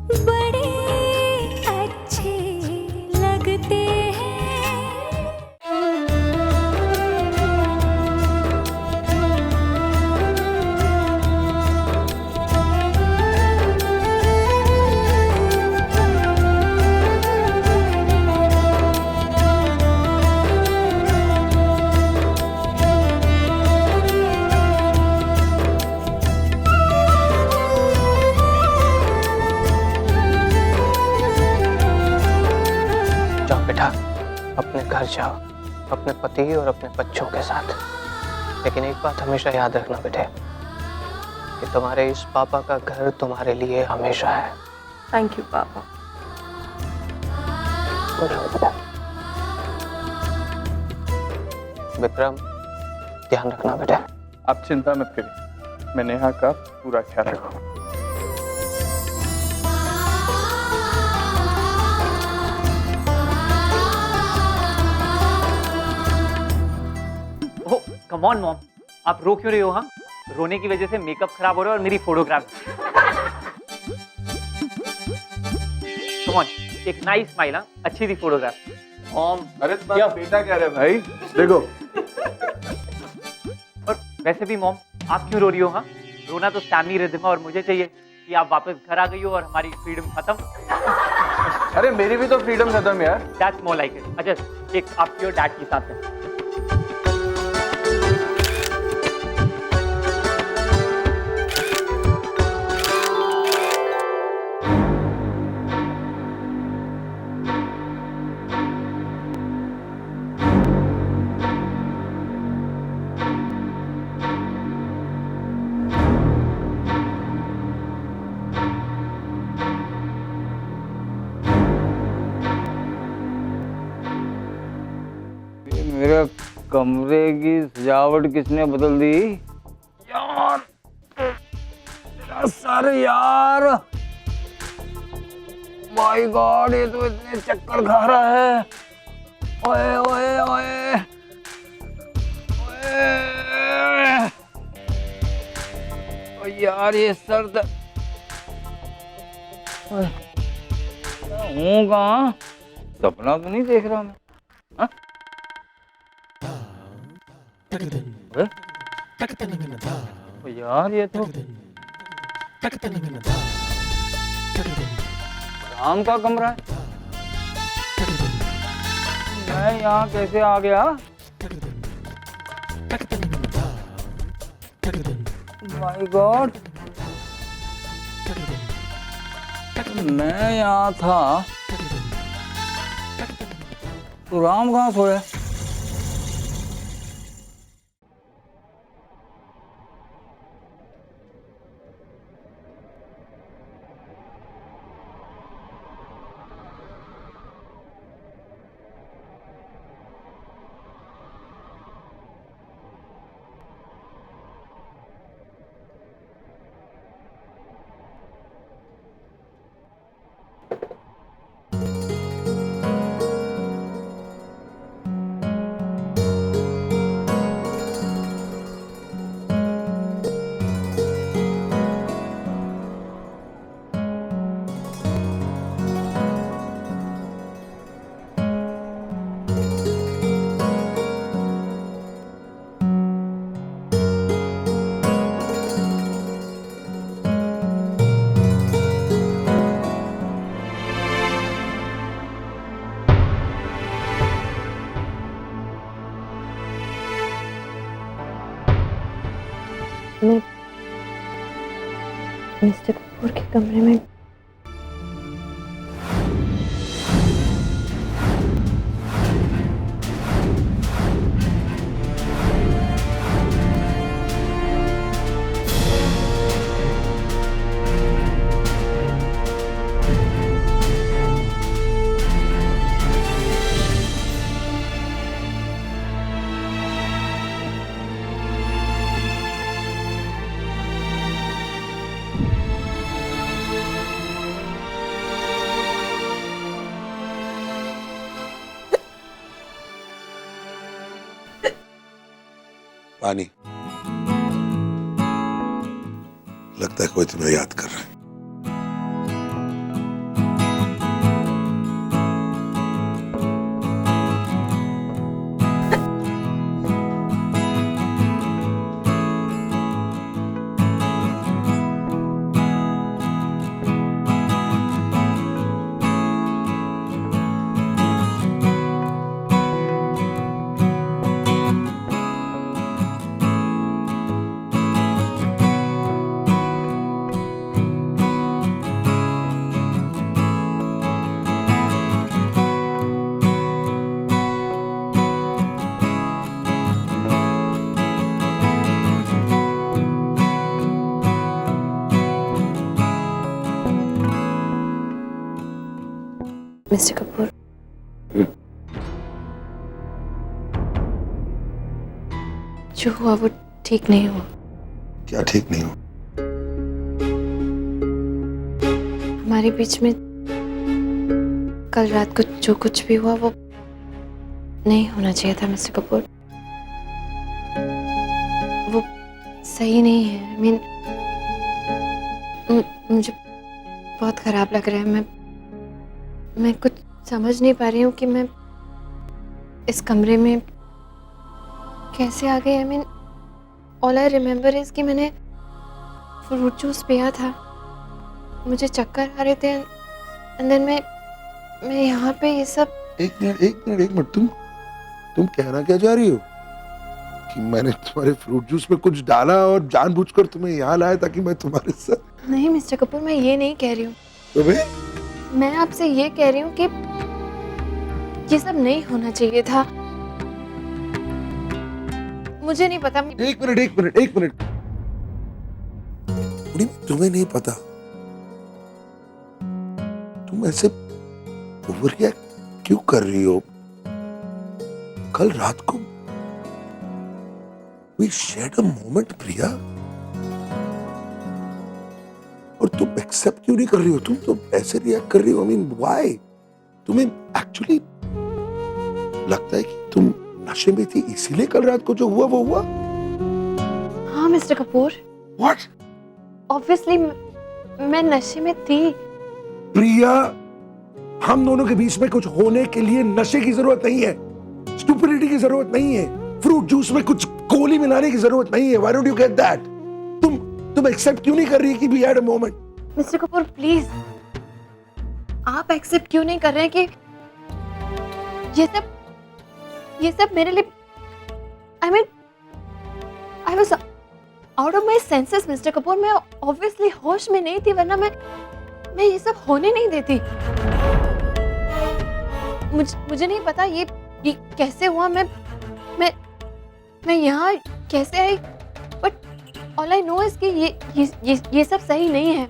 बड़े अच्छे लगते हैं। जाओ बेटा, अपने घर जाओ, अपने पति और अपने बच्चों के साथ। लेकिन एक बात हमेशा याद रखना बेटे, कि तुम्हारे इस पापा का घर तुम्हारे लिए हमेशा है। थैंक यू पापा। बेटा विक्रम, ध्यान रखना बेटा। आप चिंता मत करिए, मैं नेहा का पूरा ख्याल रखूंगा। ओह कम ऑन मॉम, आप रो क्यों रहे हो? हाँ, रोने की वजह से मेकअप खराब हो रहा है और मेरी फोटोग्राफ। कम ऑन, एक नाइस स्माइल। हाँ, अच्छी थी फोटोग्राफ। मॉम, अरे क्या बेटा कह रहे भाई, देखो। और वैसे भी मॉम, आप क्यों रो रही हो? हाँ, रोना तो सैमी रिद्धिमा और मुझे चाहिए कि आप वापस घर आ गई हो और हमारी फ्रीडम खत्म। अरे मेरी भी तो फ्रीडम खत्म यार। That's more like it. अच्छा, एक आपकी और डैड के साथ में। मेरे कमरे की सजावट किसने बदल दी यार? सर यार, माय गॉड, ये तो इतने चक्कर खा रहा है। ओए ओए ओए ओए, ओ यार ये सर हूँ कहाँ? सपना तो नहीं देख रहा मैं? हाँ? यार ये तो राम का कमरा है। मैं यहाँ कैसे आ गया? माय गॉड, मैं यहाँ था तो राम कहाँ सोया? मैं मिस्टर कपूर के कमरे में पानी, लगता है कोई तुम्हें याद कर रहा है। मिस्टर कपूर, जो हुआ वो ठीक नहीं हुआ। क्या ठीक नहीं हो? हमारे बीच में कल रात को जो कुछ भी हुआ वो नहीं होना चाहिए था मिस्टर कपूर। वो सही नहीं है। आई मीन, मुझे बहुत खराब लग रहा है। मैं कुछ समझ नहीं पा रही हूँ कि मैं इस कमरे में कैसे आ गई। I mean, all I remember is कि मैंने फ्रूट जूस पिया था, मुझे चक्कर आ रहे थे, एंड देन मैं यहाँ पे ये सब। एक मिनट, तुम कहना क्या चाह रही हो? कि मैंने तुम्हारे फ्रूट जूस में कुछ डाला और जानबूझकर तुम्हें यहाँ लाया ताकि मैं तुम्हारे साथ? नहीं मिस्टर कपूर, मैं ये नहीं कह रही हूँ। तो भाई मैं आपसे ये कह रही हूँ कि ये सब नहीं होना चाहिए था। मुझे नहीं पता। एक मिनट। तुम्हें नहीं पता? तुम ऐसे ओवर रिएक्ट क्यों कर रही हो? कल रात को we shared a moment, प्रिया, और तुम एक्सेप्ट क्यों नहीं कर रही हो? तुम तो ऐसे रिएक्ट कर रही हो। I mean, why? तुम्हें एक्चुअली लगता है कि तुम नशे में थी इसीलिए कल रात को जो हुआ वो हुआ? हाँ मिस्टर कपूर, What? ऑब्वियसली मैं नशे में थी। प्रिया, हम दोनों के बीच में कुछ होने के लिए नशे की जरूरत नहीं है, स्टुपिडिटी की जरूरत नहीं है, फ्रूट जूस में कुछ गोली मिलाने की जरूरत नहीं है। Why don't you get that? तुम एक्सेप्ट क्यों नहीं कर रही कि we had a moment? Mister Kapoor please, आप एक्सेप्ट क्यों नहीं कर रहे हैं कि ये सब मेरे लिए। I mean, I was out of my senses mister Kapoor. मैं ऑब्वियसली होश में नहीं थी, वरना मैं ये सब होने नहीं देती। मुझे नहीं पता ये कैसे हुआ। मैं यहाँ कैसे आई, but all I know is कि ये सब सही नहीं है।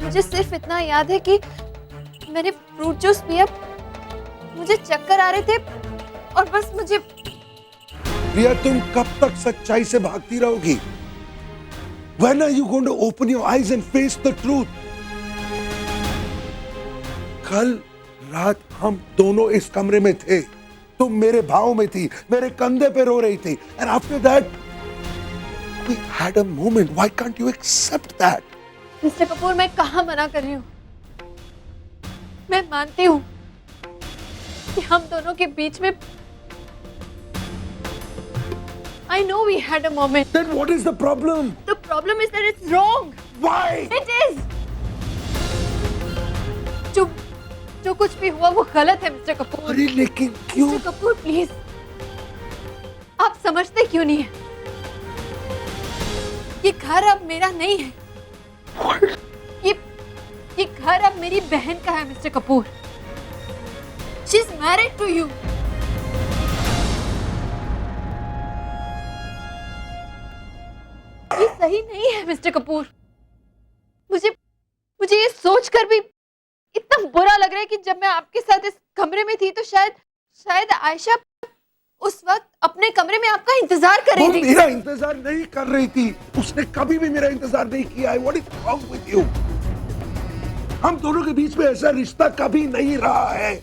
मुझे सिर्फ इतना याद है कि मैंने फ्रूट जूस पिया, मुझे चक्कर आ रहे थे, और बस मुझे। प्रिया, तुम कब तक सच्चाई से भागती रहोगी? When are you going to open your eyes and face the truth? कल रात हम दोनों इस कमरे में थे, तुम मेरे भाव में थी, मेरे कंधे पे रो रही थी, and after that we had a moment. Why can't you accept that? Mister Kapoor, मैं कहाँ मना कर रही हूँ। मैं मानती हूँ कि हम दोनों के बीच में I know we had a moment. Then what is the problem? The problem is that it's wrong. Why? It is. जो कुछ भी हुआ वो गलत है मिस्टर कपूर। अरे लेकिन क्यों? मिस्टर कपूर प्लीज, आप समझते क्यों नहीं है? ये घर अब मेरा नहीं है। ये घर अब मेरी बहन का है mister Kapoor. She is married to you. ये सही नहीं है मिस्टर कपूर। मुझे ये सोचकर भी इतना बुरा लग रहा है कि जब मैं आपके साथ इस कमरे में थी तो शायद आयशा उस वक्त अपने कमरे में आपका इंतजार कर रही थी। मेरा इंतजार नहीं कर रही थी, उसने कभी भी मेरा इंतजार नहीं किया है। What is wrong with you? हम दोनों के बीच में ऐसा रिश्ता कभी नहीं रहा है,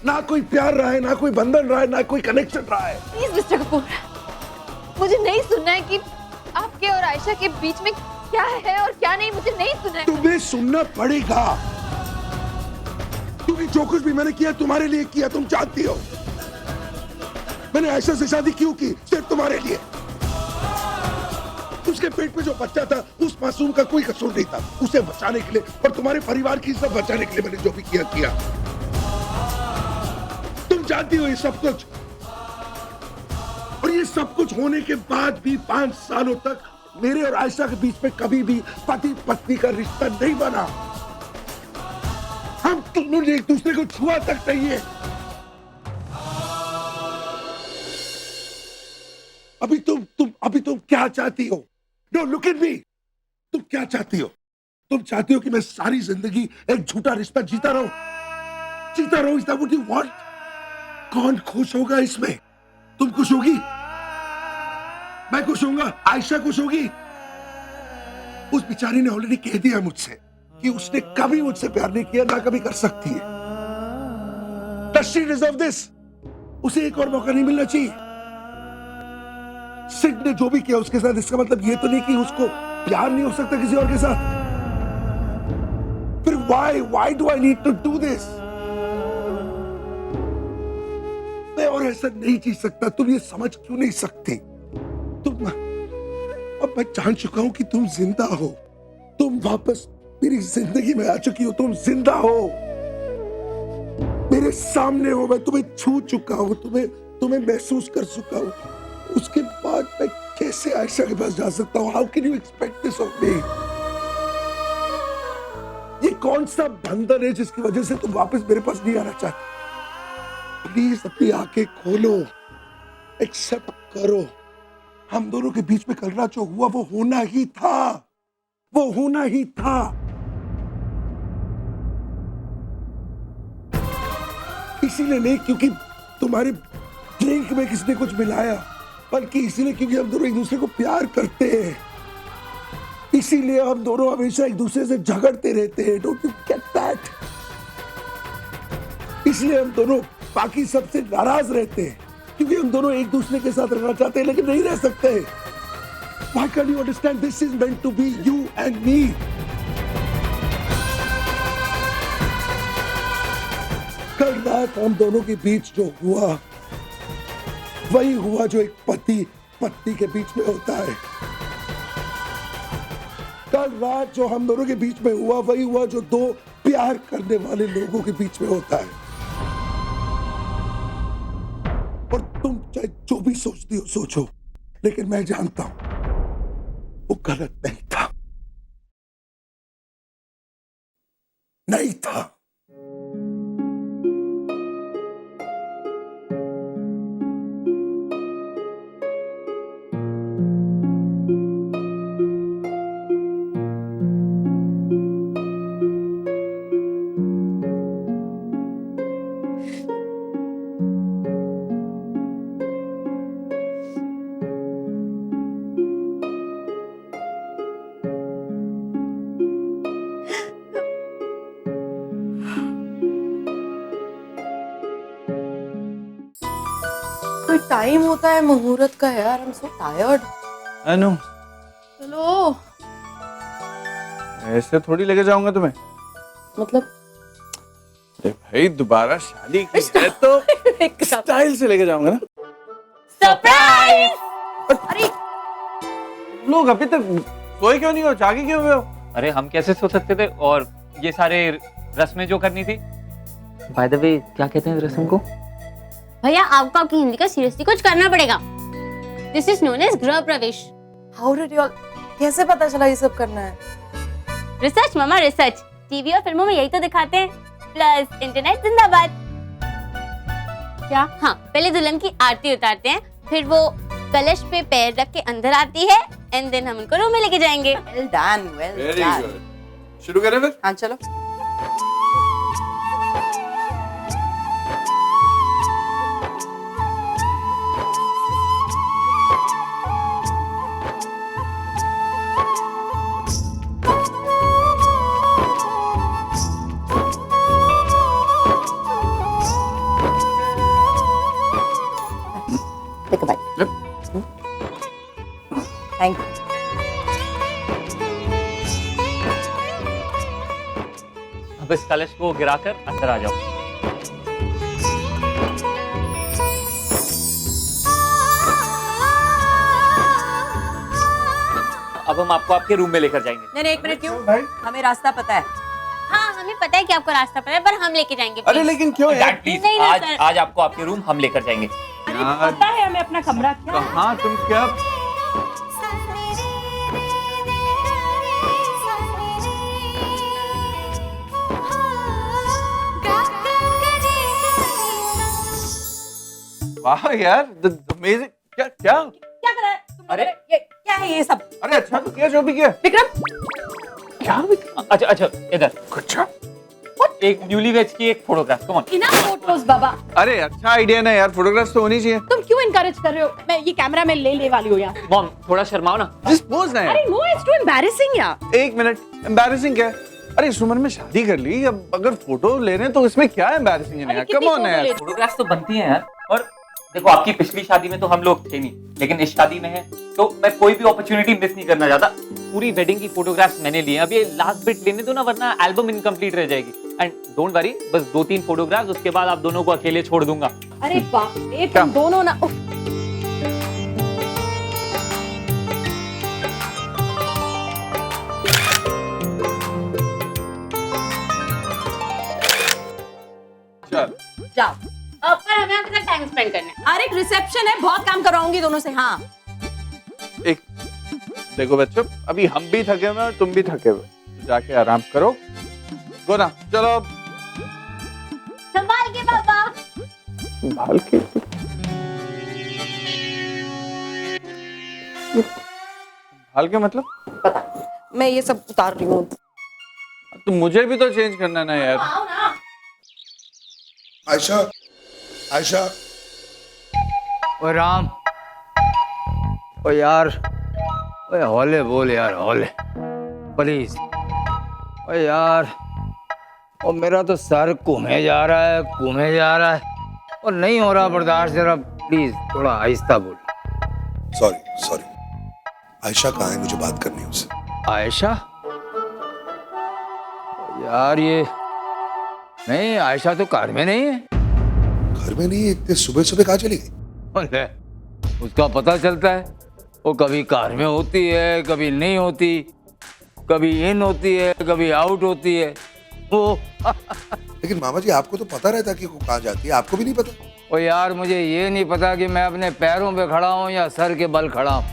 ना कोई प्यार रहा है, ना कोई बंधन रहा है, ना कोई कनेक्शन रहा है। प्लीज मिस्टर कपूर, मुझे नहीं सुनना है कि आपके और आयशा के बीच में क्या है और क्या नहीं। मुझे नहीं सुनना है। तुम्हें सुनना पड़ेगा, क्योंकि जो कुछ भी मैंने किया तुम्हारे लिए किया, तुम जानती हो। मैंने आयशा से शादी क्यों की? सिर्फ तुम्हारे लिए। उसके पेट में जो बच्चा था उस मासूम का कोई कसूर नहीं था, उसे बचाने के लिए और तुम्हारे परिवार की इज्जत बचाने के लिए मैंने जो भी किया। तुम जानती हो ये सब कुछ, और ये सब कुछ होने के बाद भी 5 सालों तक मेरे और आयशा के बीच में कभी भी पति पत्नी का रिश्ता नहीं बना। हम दोनों ने एक दूसरे को छुआ तक नहीं है। अभी तुम क्या चाहती हो? No, look at me. तुम क्या चाहती हो? तुम चाहती हो कि मैं सारी जिंदगी एक झूठा रिश्ता जीता रहूं? Is that what you want? कौन खुश होगा इसमें? तुम खुश होगी? मैं खुश होऊंगा? आयशा खुश होगी? उस बेचारी ने ऑलरेडी कह दिया मुझसे कि उसने कभी मुझसे प्यार नहीं किया, ना कभी कर सकती है। Does she deserve this? उसे एक और मौका नहीं मिलना चाहिए? सिड ने जो भी किया उसके साथ, इसका मतलब ये तो नहीं कि उसको प्यार नहीं हो सकता किसी और के साथ। फिर why do I need to do this? मैं और ऐसा नहीं जी सकता। तुम ये समझ क्यों नहीं सकती? तुम, अब मैं जान चुका हूं कि तुम जिंदा हो। तुम वापस मेरी जिंदगी में आ चुकी हो। तुम जिंदा हो, मेरे सामने हो। मैं तुम्हें छू चुका हूं, तुम्हें महसूस कर चुका हूं। उसके बाद मैं कैसे आयशा के पास जा सकता हूं? How can you expect this of me? ये कौन सा बंधन है जिसकी वजह से तुम वापस मेरे पास नहीं आना चाहती? प्लीज अपनी आंखें खोलो, एक्सेप्ट करो। हम दोनों के बीच में कल रात जो हुआ वो होना ही था, वो होना ही था। इसीलिए नहीं क्योंकि तुम्हारे ड्रिंक में किसने कुछ मिलाया, बल्कि इसीलिए क्योंकि हम दोनों एक दूसरे को प्यार करते हैं। इसीलिए हम दोनों हमेशा एक दूसरे से झगड़ते रहते हैं। Don't you get that? इसलिए हम दोनों बाकी सबसे नाराज रहते हैं क्योंकि हम दोनों एक दूसरे के साथ रहना चाहते हैं लेकिन नहीं रह सकते। Why can't you understand? This is meant to be you and me. कल रात हम दोनों के बीच जो हुआ वही हुआ जो एक पति पत्नी के बीच में होता है। कल रात जो हम दोनों के बीच में हुआ वही हुआ जो दो प्यार करने वाले लोगों के बीच में होता है। और तुम चाहे जो भी सोचती हो सोचो, लेकिन मैं जानता हूं वो गलत नहीं था, नहीं था। टाइम होता है मुहूर्त का यार। I'm so tired. अनु, चलो। ऐसे थोड़ी लेके जाऊंगा तुम्हें। मतलब अरे भाई, दोबारा शादी की है तो स्टाइल से लेके जाऊंगा ना। सरप्राइज! अरे लोग अभी तक सोए क्यों नहीं हो? जागे क्यों हुए हो? अरे हम कैसे सो सकते थे? और ये सारे रस्में जो करनी थी। बाय द वे, क्या कहते हैं इस रस्म को? भैया आपको आपकी हिंदी का सीरियसली कुछ करना पड़ेगा। दिस इज नोन एज गृह प्रवेश। हाउ डिड यू, कैसे पता चला ये सब करना है? रिसर्च मामा रिसर्च। टीवी और फिल्मों में यही तो दिखाते हैं। प्लस इंटरनेट जिंदाबाद। क्या? हाँ, पहले दुल्हन की आरती उतारते हैं, फिर वो कलश पे पैर रख के अंदर आती है एंड देन हम उनको रूम में लेके जाएंगे। Well done, well done. शुरू करें फिर? हाँ चलो। Take a bite. Yep. Thank you. अब इस कलश को गिराकर अंदर आ जाओ। अब हम आपको आपके रूम में लेकर जाएंगे। नहीं, एक मिनट क्यों? हमें रास्ता पता है। हाँ, हमें पता है कि आपको रास्ता पता है, पर हम लेके जाएंगे। अरे लेकिन क्यों यार? प्लीज, नहीं, आज सर। आज आपको आपके रूम हम लेकर जाएंगे। पता है हमें अपना कमरा क्या? कहाँ तुम क्या? वाह यार, अमेजिंग। क्या क्या? क्या कर रहा है? अरे ये क्या है ये सब? अरे अच्छा तो किया जो भी किया। विक्रम, क्या? अच्छा अच्छा, इधर अच्छा एक न्यूलीवेज की एक photograph. Come on. Enough photos बाबा। अरे अच्छा आइडिया ना यार, फोटोग्राफ्स तो होनी चाहिए। तुम क्यों इनकरेज कर रहे हो? मैं ये कैमरा में ले वाली हूँ यहाँ। मॉम थोड़ा शर्माओ ना। जस्ट पोज ना यार। अरे नो, इट्स टू एम्बैरेसिंग यार। एक मिनट, एम्बैरेसिंग क्या है? अरे इस उम्र में शादी कर ली, अब अगर फोटो ले रहे हैं तो इसमें क्या एम्बैरेसिंग है यार? कम ऑन यार। फोटोग्राफ्स तो बनती हैं यार। और देखो आपकी पिछली शादी में तो हम लोग थे नहीं, लेकिन इस शादी में है तो मैं कोई भी अपॉर्चुनिटी मिस नहीं करना चाहता। पूरी वेडिंग की फोटोग्राफ्स मैंने ली हैं। अब ये लास्ट बिट लेने दो ना, वरना एल्बम इनकम्प्लीट रह जाएगी। एंड डोंट वरी, बस 2-3 फोटोग्राफ्स, उसके बाद आप दोनों को अकेले छोड़ दूंगा। अरे बाप रे, तुम दोनों ना। जाओ। पर हमें आपके साथ टाइम स्पेंड करना है। अरे रिसेप्शन है, बहुत काम करवाऊंगी दोनों से। हाँ एक देखो बच्चों, अभी हम भी थके हुए हैं और तुम भी थके हुए, जाके आराम करो। गो ना, चलो। संभाल के पापा। संभाल के? संभाल के मतलब? मैं ये सब उतार रही हूँ। तो मुझे भी तो चेंज करना ना यार। आओ ना। आयशा, आयशा, ओ राम, ओ यार, ओए हौले बोल यार, हौले प्लीज। ओ यार, ओ मेरा तो सर घूमे जा रहा है, घूमे जा रहा है और नहीं हो रहा बर्दाश्त। जरा प्लीज थोड़ा आहिस्ता बोल। Sorry sorry. आयशा कहाँ है? मुझे बात करनी है उससे। आयशा? यार ये नहीं, आयशा तो कार में नहीं है। घर में नहीं है? इतने सुबह सुबह कहाँ चली गई? अरे, उसका पता चलता है, वो कभी कार में होती है, कभी नहीं होती, कभी इन होती है, कभी आउट होती है वो। लेकिन मामा जी आपको तो पता रहता कि वो कहाँ जाती है, आपको भी नहीं पता? ओ यार, मुझे ये नहीं पता कि मैं अपने पैरों पे खड़ा हूँ या सर के बल खड़ा हूँ।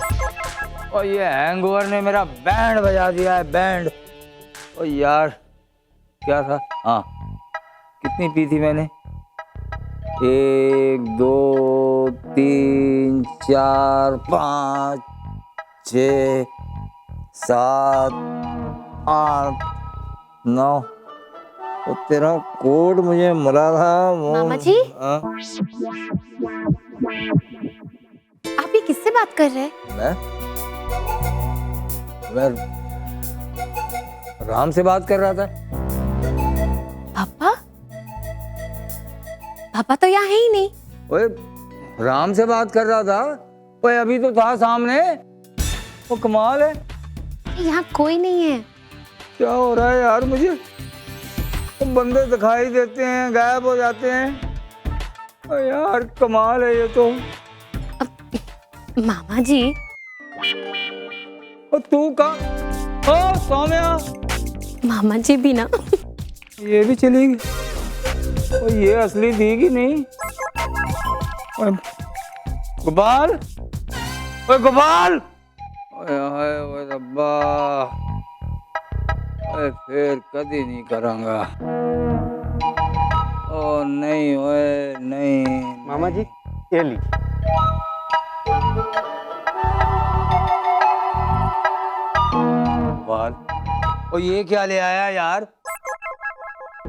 और ये हैंगओवर ने मेरा बैंड बजा दिया है, बैंड। ओ यार, क्या था? हाँ, कितनी पी थी मैंने? 1 2 3 4 5 6 7 8 9। वो तेरा कोड मुझे मिला था मामा जी? हाँ? आप ये किससे बात कर रहे हैं? मैं राम से बात कर रहा था। पापा? पापा तो यहाँ है ही नहीं। ओए, राम से बात कर रहा था। ओए, अभी तो था सामने। वो कमाल है। यहाँ कोई नहीं है। क्या हो रहा है यार मुझे? वो बंदे दिखाई देते हैं, गायब हो जाते हैं। ओ यार, कमाल है ये तो। मामा जी, और तू कहाँ? ओ सौम्या, मामा जी भी ना। ये भी चली गई। और ये असली थी कि नहीं? ओए, गोपाल, ओए गोपाल, ओए हाय, ओए रब्बा, ओए फिर कभी नहीं करूँगा। ओ नहीं, ओए नहीं। मामा जी, ये ली। गोपाल, ओ ये क्या ले आया यार?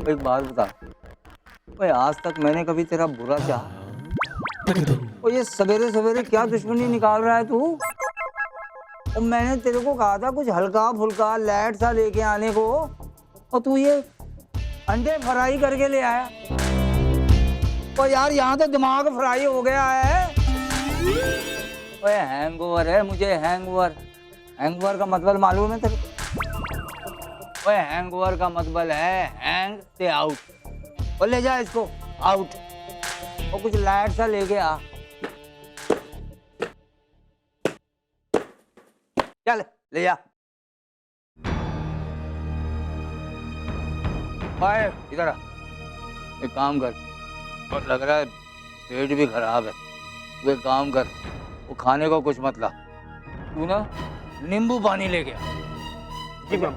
एक बात बता, ओए आज तक मैंने कभी तेरा बुरा चाहा? ओ ये सवेरे सवेरे क्या दुश्मनी निकाल रहा है तू? और मैंने तेरे को कहा था कुछ हल्का फुल्का लैट सा लेके आने को, और तू ये अंडे फ्राई करके ले आया। और यार यहाँ तो दिमाग फ्राई हो गया है। ओए हैंगओवर है मुझे, हैंगओवर। हैंगओवर का मतलब मालूम है तेरे? ओए हैंगओवर का मतलब है हैंग से आउट। और ले जा इसको आउट, और कुछ लाइट सा लेके आ। चल ले जा। आए इधर आ, एक काम कर। और लग रहा है पेट भी खराब है, तू एक काम कर, वो खाने को कुछ मत ला, तू ना नींबू पानी लेके आ। जी मैम।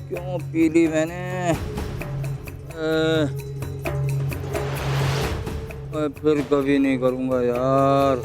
क्यों पी ली मैंने? मैं फिर कभी नहीं करूँगा यार।